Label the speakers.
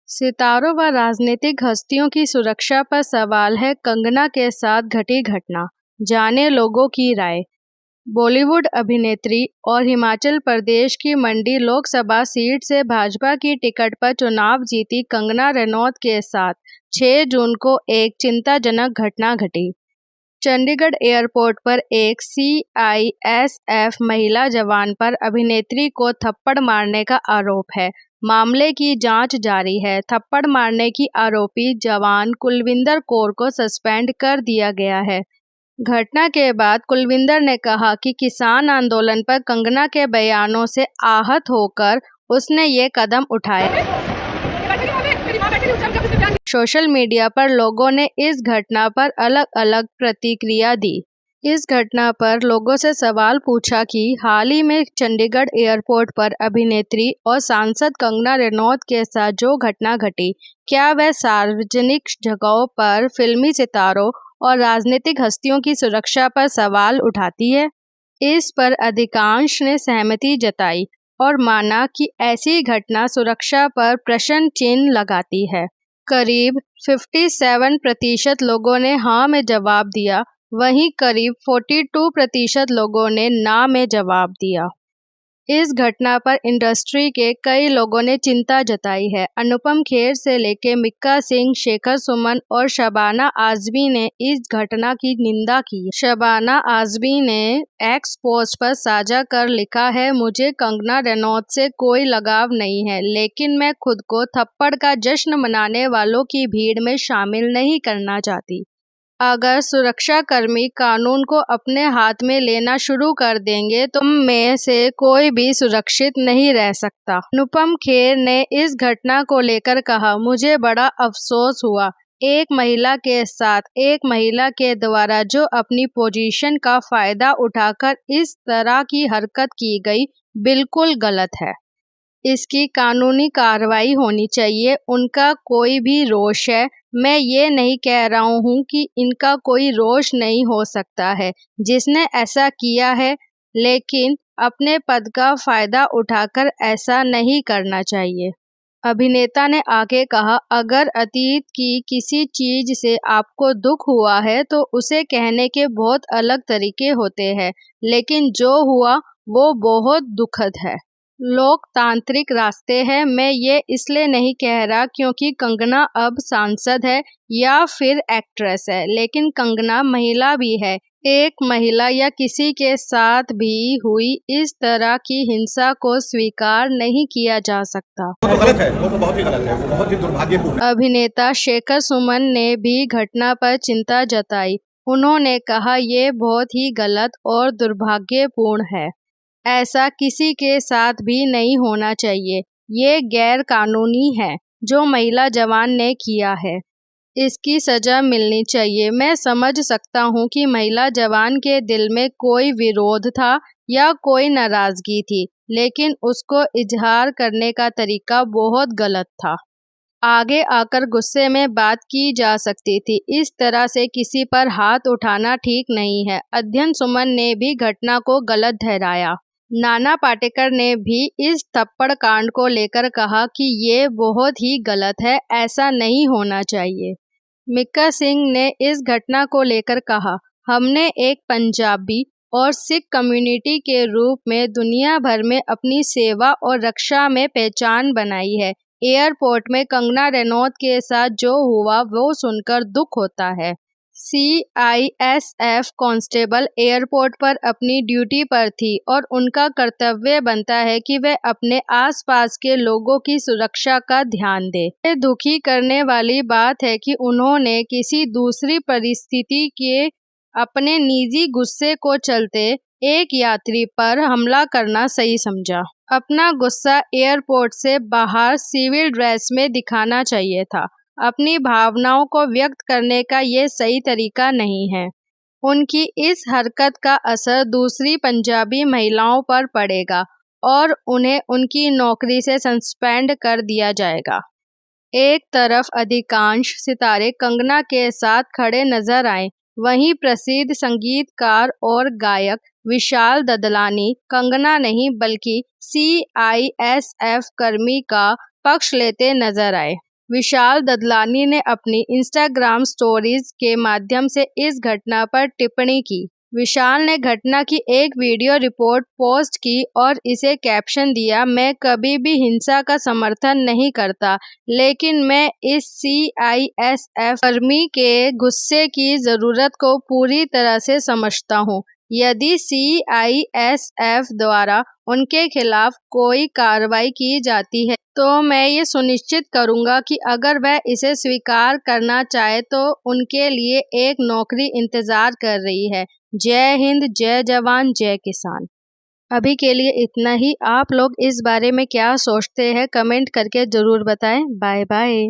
Speaker 1: सितारों व राजनीतिक हस्तियों की सुरक्षा पर सवाल है कंगना के साथ घटी घटना, जाने लोगों की राय। बॉलीवुड अभिनेत्री और हिमाचल प्रदेश की मंडी लोकसभा सीट से भाजपा की टिकट पर चुनाव जीती कंगना रनौत के साथ 6 जून को एक चिंताजनक घटना घटी। चंडीगढ़ एयरपोर्ट पर एक सीआईएसएफ महिला जवान पर अभिनेत्री को थप्पड़ मारने का आरोप है। मामले की जांच जारी है। थप्पड़ मारने की आरोपी जवान कुलविंदर कौर को सस्पेंड कर दिया गया है। घटना के बाद कुलविंदर ने कहा कि किसान आंदोलन पर कंगना के बयानों से आहत होकर उसने ये कदम उठाया। सोशल मीडिया पर लोगों ने इस घटना पर अलग अलग प्रतिक्रिया दी। इस घटना पर लोगों से सवाल पूछा कि हाल ही में चंडीगढ़ एयरपोर्ट पर अभिनेत्री और सांसद कंगना रनौत के साथ जो घटना घटी, क्या वह सार्वजनिक जगहों पर फिल्मी सितारों और राजनीतिक हस्तियों की सुरक्षा पर सवाल उठाती है। इस पर अधिकांश ने सहमति जताई और माना कि ऐसी घटना सुरक्षा पर प्रश्न चिन्ह लगाती है। करीब 57% लोगों ने हाँ में जवाब दिया, वहीं करीब 42% लोगों ने ना में जवाब दिया। इस घटना पर इंडस्ट्री के कई लोगों ने चिंता जताई है। अनुपम खेर से लेकर मिक्का सिंह, शेखर सुमन और शबाना आजमी ने इस घटना की निंदा की। शबाना आजमी ने एक्स पोस्ट पर साझा कर लिखा है, मुझे कंगना रनौत से कोई लगाव नहीं है, लेकिन मैं खुद को थप्पड़ का जश्न मनाने वालों की भीड़ में शामिल नहीं करना चाहती। अगर सुरक्षाकर्मी कानून को अपने हाथ में लेना शुरू कर देंगे तो में से कोई भी सुरक्षित नहीं रह सकता। अनुपम खेर ने इस घटना को लेकर कहा, मुझे बड़ा अफसोस हुआ। एक महिला के साथ एक महिला के द्वारा जो अपनी पोजीशन का फायदा उठाकर इस तरह की हरकत की गई, बिल्कुल गलत है। इसकी कानूनी कार्रवाई होनी चाहिए। उनका कोई भी रोष है। मैं ये नहीं कह रहा हूँ कि इनका कोई रोष नहीं हो सकता है जिसने ऐसा किया है, लेकिन अपने पद का फायदा उठाकर ऐसा नहीं करना चाहिए। अभिनेता ने आगे कहा, अगर अतीत की किसी चीज से आपको दुख हुआ है तो उसे कहने के बहुत अलग तरीके होते हैं, लेकिन जो हुआ वो बहुत दुखद है। लोकतांत्रिक रास्ते हैं। मैं ये इसलिए नहीं कह रहा क्योंकि कंगना अब सांसद है या फिर एक्ट्रेस है, लेकिन कंगना महिला भी है। एक महिला या किसी के साथ भी हुई इस तरह की हिंसा को स्वीकार नहीं किया जा सकता।
Speaker 2: वो तो गलत है, वो तो बहुत ही गलत है, वो बहुत ही दुर्भाग्यपूर्ण है।
Speaker 1: अभिनेता शेखर सुमन ने भी घटना पर चिंता जताई। उन्होंने कहा, ये बहुत ही गलत और दुर्भाग्यपूर्ण है। ऐसा किसी के साथ भी नहीं होना चाहिए। ये गैर कानूनी है जो महिला जवान ने किया है। इसकी सजा मिलनी चाहिए। मैं समझ सकता हूँ कि महिला जवान के दिल में कोई विरोध था या कोई नाराजगी थी, लेकिन उसको इजहार करने का तरीका बहुत गलत था। आगे आकर गुस्से में बात की जा सकती थी। इस तरह से किसी पर हाथ उठाना ठीक नहीं है। अध्ययन सुमन ने भी घटना को गलत ठहराया। नाना पाटेकर ने भी इस थप्पड़ कांड को लेकर कहा कि ये बहुत ही गलत है, ऐसा नहीं होना चाहिए। मिक्का सिंह ने इस घटना को लेकर कहा, हमने एक पंजाबी और सिख कम्युनिटी के रूप में दुनिया भर में अपनी सेवा और रक्षा में पहचान बनाई है। एयरपोर्ट में कंगना रनौत के साथ जो हुआ वो सुनकर दुख होता है। सीआईएसएफ कांस्टेबल एयरपोर्ट पर अपनी ड्यूटी पर थी और उनका कर्तव्य बनता है कि वे अपने आसपास के लोगों की सुरक्षा का ध्यान दें। ये दुखी करने वाली बात है कि उन्होंने किसी दूसरी परिस्थिति के अपने निजी गुस्से को चलते एक यात्री पर हमला करना सही समझा। अपना गुस्सा एयरपोर्ट से बाहर सिविल ड्रेस में दिखाना चाहिए था। अपनी भावनाओं को व्यक्त करने का ये सही तरीका नहीं है। उनकी इस हरकत का असर दूसरी पंजाबी महिलाओं पर पड़ेगा और उन्हें उनकी नौकरी से सस्पेंड कर दिया जाएगा। एक तरफ अधिकांश सितारे कंगना के साथ खड़े नजर आए, वहीं प्रसिद्ध संगीतकार और गायक विशाल ददलानी कंगना नहीं बल्कि सीआईएसएफ कर्मी का पक्ष लेते नजर आए। विशाल ददलानी ने अपनी इंस्टाग्राम स्टोरीज के माध्यम से इस घटना पर टिप्पणी की। विशाल ने घटना की एक वीडियो रिपोर्ट पोस्ट की और इसे कैप्शन दिया, मैं कभी भी हिंसा का समर्थन नहीं करता, लेकिन मैं इस सीआईएसएफ कर्मी के गुस्से की ज़रूरत को पूरी तरह से समझता हूँ। यदि सीआईएसएफ द्वारा उनके खिलाफ कोई कार्रवाई की जाती है तो मैं ये सुनिश्चित करूंगा कि अगर वह इसे स्वीकार करना चाहे तो उनके लिए एक नौकरी इंतजार कर रही है। जय हिंद, जय जवान, जय किसान। अभी के लिए इतना ही। आप लोग इस बारे में क्या सोचते हैं कमेंट करके ज़रूर बताएं। Bye bye.